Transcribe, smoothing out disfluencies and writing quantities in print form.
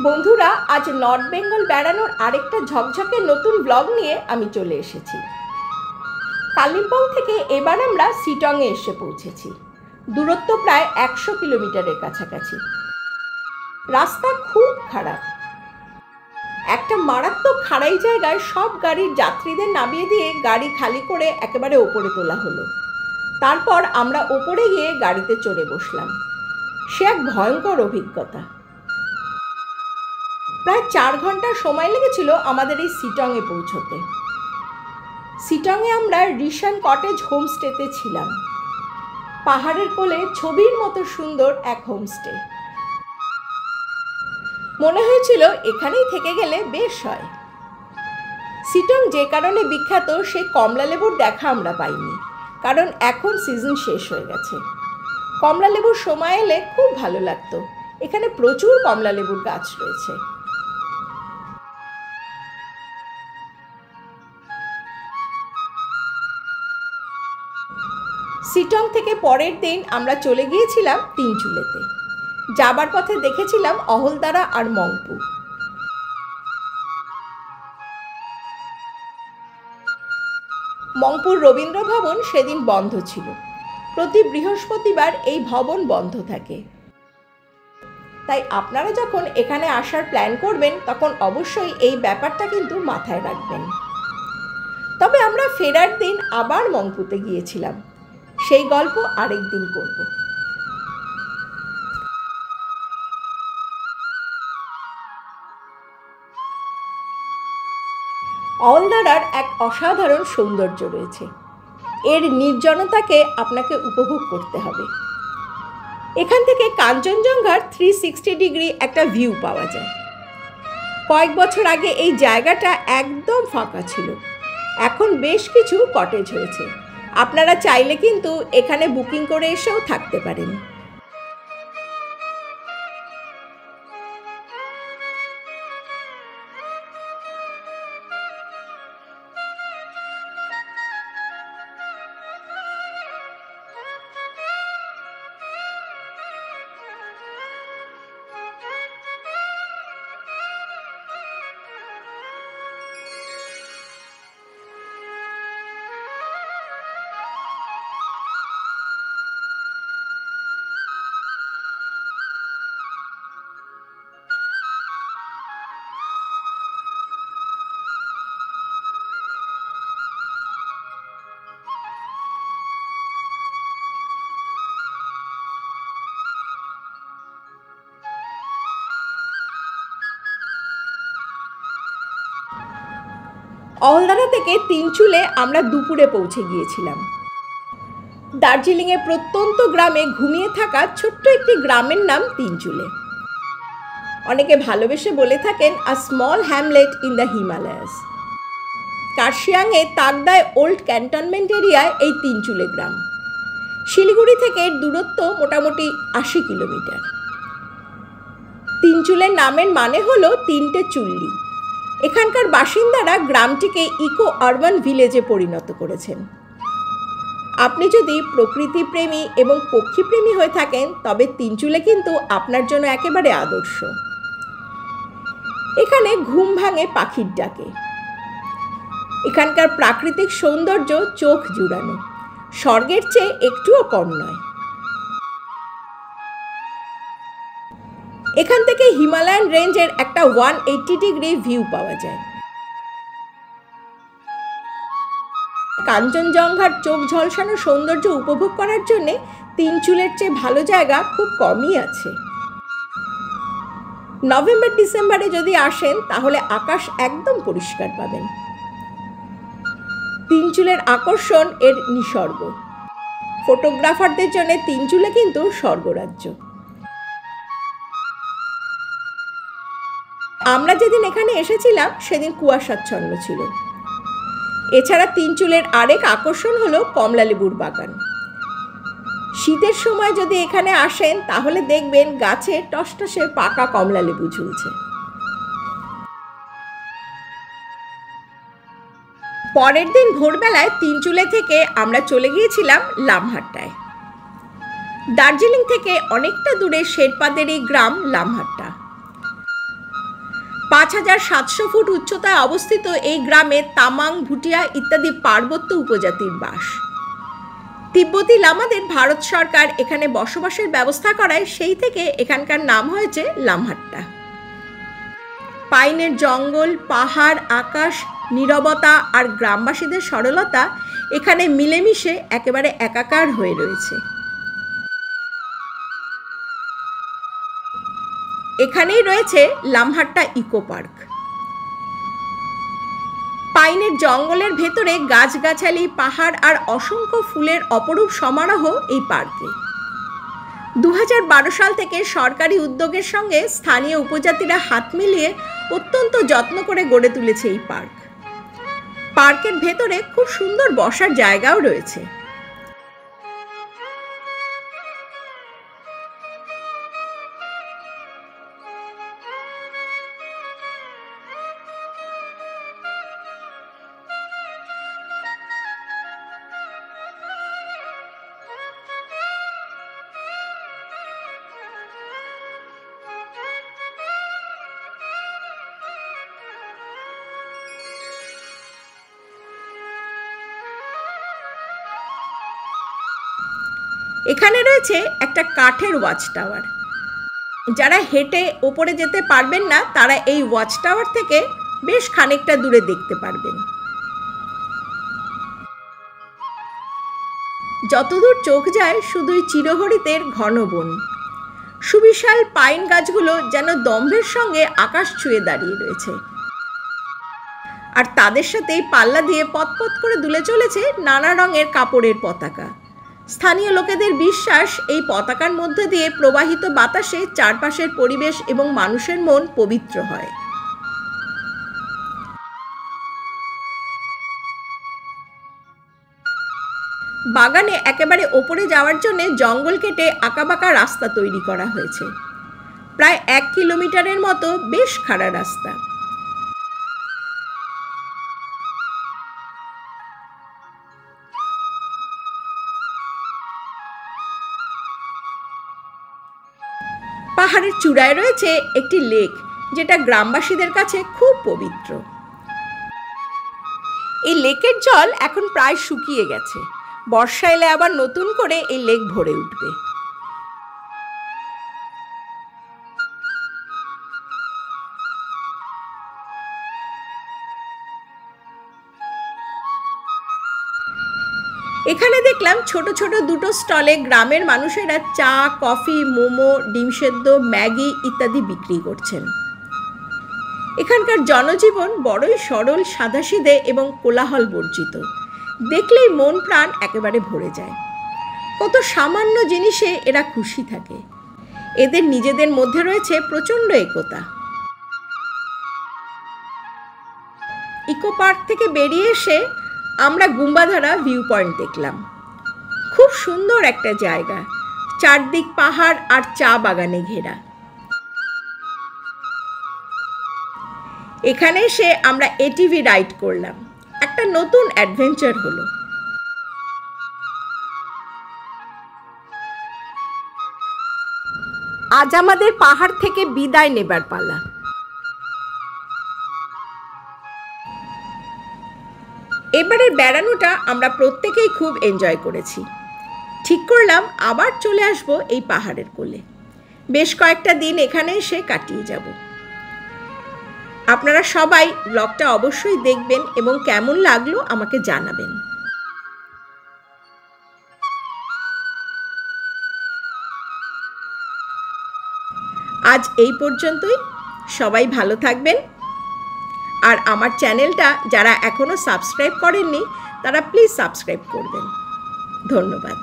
বন্ধুরা, আজ নর্থ বেঙ্গল বেড়ানোর আরেকটা ঝকঝকে নতুন ব্লগ নিয়ে আমি চলে এসেছি। কালিম্পং থেকে এবার আমরা শিটংয়ে এসে পৌঁছেছি। দূরত্ব প্রায় 100 কিলোমিটারের কাছাকাছি। রাস্তা খুব খারাপ। একটা মারাত্মক খাড়াই জায়গায় সব গাড়ির যাত্রীদের নামিয়ে দিয়ে গাড়ি খালি করে একেবারে ওপরে তোলা হলো। তারপর আমরা ওপরে গিয়ে গাড়িতে চড়ে বসলাম। সে এক ভয়ঙ্কর অভিজ্ঞতা। প্রায় 4 ঘন্টা সময় লেগেছিল আমাদের এই শিটংয়ে পৌঁছতে। শিটংয়ে আমরা রিশান কটেজ হোমস্টেতে ছিলাম। পাহাড়ের কোলে ছবির মতো সুন্দর এক হোমস্টে। মনে হয়েছিল এখানেই থেকে গেলে বেশ হয়। শিটং যে কারণে বিখ্যাত, সেই কমলা লেবুর দেখা আমরা পাইনি, কারণ এখন সিজন শেষ হয়ে গেছে। কমলা লেবুর সময় এলে খুব ভালো লাগতো। এখানে প্রচুর কমলা লেবুর গাছ রয়েছে। শিটং থেকে পরের দিন আমরা চলে গিয়েছিলাম তিনচুলেতে। যাবার পথে দেখেছিলাম অহলদারা আর মংপু। মংপুর রবীন্দ্র ভবন সেদিন বন্ধ ছিল। প্রতি বৃহস্পতিবার এই ভবন বন্ধ থাকে। তাই আপনারা যখন এখানে আসার প্ল্যান করবেন তখন অবশ্যই এই ব্যাপারটা কিন্তু মাথায় রাখবেন। তবে আমরা ফেরার দিন আবার মংপুতে গিয়েছিলাম। সেই গল্প আরেক দিন করব। অহলদারার এক অসাধারণ সৌন্দর্য রয়েছে। এর নির্জনতাকে আপনাকে উপভোগ করতে হবে। এখান থেকে কাঞ্চনজঙ্ঘার 360 ডিগ্রি একটা ভিউ পাওয়া যায়। কয়েক বছর আগে এই জায়গাটা একদম ফাঁকা ছিল। এখন বেশ কিছু কটেজ হয়েছে। আপনারা চাইলে কিন্তু এখানে বুকিং করে এসেও থাকতে পারেন। অহলদারা থেকে তিনচুলে আমরা দুপুরে পৌঁছে গিয়েছিলাম। দার্জিলিংয়ের প্রত্যন্ত গ্রামে ঘুমিয়ে থাকা ছোট্ট একটি গ্রামের নাম তিনচুলে। অনেকে ভালোবেসে বলে থাকেন a small hamlet in the Himalayas. কার্শিয়াংয়ে তাকদায় ওল্ড ক্যান্টনমেন্ট এরিয়ায় এই তিনচুলে গ্রাম। শিলিগুড়ি থেকে দূরত্ব মোটামুটি 80 কিলোমিটার। তিনচুলের নামের মানে হলো তিনটে চুল্লি। এখানকার বাসিন্দারা গ্রামটিকে ইকো আরবান ভিলেজে পরিণত করেছেন। আপনি যদি প্রকৃতিপ্রেমী এবং পক্ষীপ্রেমী হয়ে থাকেন তবে তিনচুলে কিন্তু আপনার জন্য একেবারে আদর্শ। এখানে ঘুম ভাঙে পাখির ডাকে। এখানকার প্রাকৃতিক সৌন্দর্য চোখ জুড়ানো। স্বর্গের চেয়ে একটুও কম নয়। এখান থেকে হিমালয়ান রেঞ্জের একটা 180 ডিগ্রি ভিউ পাওয়া যায়। কাঞ্চনজঙ্ঘার চোখ ঝলসানো সৌন্দর্য উপভোগ করার জন্য তিনচুলের চেয়ে ভালো জায়গা খুব কমই আছে। নভেম্বর ডিসেম্বরে যদি আসেন তাহলে আকাশ একদম পরিষ্কার পাবেন। তিনচুলের আকর্ষণ এর নিসর্গ। ফটোগ্রাফারদের জন্য তিনচুলে কিন্তু স্বর্গরাজ্য। আমরা যেদিন এখানে এসেছিলাম সেদিন কুয়াশাচ্ছন্ন ছিল। এছাড়া তিনচুলের আরেক আকর্ষণ হলো কমলালেবুর বাগান। শীতের সময় যদি এখানে আসেন তাহলে দেখবেন গাছে টসটসে পাকা কমলালেবু ঝুলছে। পরের দিন ভোরবেলায় তিনচুলে থেকে আমরা চলে গিয়েছিলাম লামহাট্টায়। দার্জিলিং থেকে অনেকটা দূরে শেরপাদের এই গ্রাম লামহাট্টা। 5700 ফুট উচ্চতায় অবস্থিত এই গ্রামে তামাং, ভুটিয়া ইত্যাদি পার্বত্য উপজাতির বাস। তিব্বতী লামাদের ভারত সরকার এখানে বসবাসের ব্যবস্থা করায় সেই থেকে এখানকার নাম হয়েছে লামহাট্টা। পাইনের জঙ্গল, পাহাড়, আকাশ, নীরবতা আর গ্রামবাসীদের সরলতা এখানে মিলেমিশে একেবারে একাকার হয়ে রয়েছে। এখানেই রয়েছে লামহাট্টা ইকো পার্ক। পাইনের জঙ্গলের ভেতরে গাছগাছালি, পাহাড় আর অসংখ্য ফুলের অপরূপ সমারোহ এই পার্কে। 2012 সাল থেকে সরকারি উদ্যোগের সঙ্গে স্থানীয় উপজাতিরা হাত মিলিয়ে অত্যন্ত যত্ন করে গড়ে তুলেছে এই পার্ক। পার্কের ভেতরে খুব সুন্দর বসার জায়গাও রয়েছে। এখানে রয়েছে একটা কাঠের ওয়াচ টাওয়ার। যারা হেঁটে ওপরে যেতে পারবেন না তারা এই ওয়াচ টাওয়ার থেকে বেশ খানিকটা দূরে দেখতে পারবেন। যতদূর চোখ যায় শুধুই চিরহরিতের ঘন বন। সুবিশাল পাইন গাছগুলো যেন দম্ভের সঙ্গে আকাশ ছুঁয়ে দাঁড়িয়ে রয়েছে, আর তাদের সাথেই পাল্লা দিয়ে পতপত করে দুলে চলেছে নানা রঙের কাপড়ের পতাকা। স্থানীয় লোকেদের বিশ্বাস এই পতাকার মধ্যে দিয়ে প্রবাহিত বাতাসে চারপাশের পরিবেশ এবং মানুষের মন পবিত্র হয়। বাগানে একেবারে ওপরে যাওয়ার জন্য জঙ্গল কেটে আঁকাবাঁকা রাস্তা তৈরি করা হয়েছে। প্রায় 1 কিলোমিটারের মতো বেশ খাড়া রাস্তা। পাহাড়ের চূড়ায় রয়েছে একটি লেক, যেটা গ্রামবাসীদের কাছে খুব পবিত্র। এই লেকের জল এখন প্রায় শুকিয়ে গেছে। বর্ষা এলে আবার নতুন করে এই লেক ভরে উঠবে। এখানে দেখলাম ছোট ছোট দুটো স্টলে গ্রামের মানুষেরা চা, কফি, মোমো, ডিম সেদ্ধ, ম্যাগি ইত্যাদি বিক্রি করছেন। এখানকার জনজীবন বড়ই সরল, সাদাসিধে এবং কোলাহল বর্জিত। দেখলেই মন প্রাণ একেবারে ভরে যায়। কত সামান্য জিনিসে এরা খুশি থাকে। এদের নিজেদের মধ্যে রয়েছে প্রচণ্ড একতা। ইকো পার্ক থেকে বেরিয়ে এসে আমরা গুম্বাধারা ভিউ পয়েন্ট দেখলাম। খুব সুন্দর একটা জায়গা, চারদিক পাহাড় আর চা বাগানে ঘেরা। এখানে এসে আমরা এটিভি রাইড করলাম। একটা নতুন অ্যাডভেঞ্চার হলো। আজ আমাদের পাহাড় থেকে বিদায় নেবার পালা। এবারের বেড়ানোটা আমরা প্রত্যেকেই খুব এনজয় করেছি। ঠিক করলাম আবার চলে আসব এই পাহাড়ের কোলে। বেশ কয়েকটা দিন এখানে এসে কাটিয়ে যাব। আপনারা সবাই ব্লগটা অবশ্যই দেখবেন এবং কেমন লাগলো আমাকে জানাবেন। আজ এই পর্যন্তই। সবাই ভালো থাকবেন। আর আমার চ্যানেলটা যারা এখনো সাবস্ক্রাইব করেননি তারা প্লিজ সাবস্ক্রাইব করবেন। ধন্যবাদ।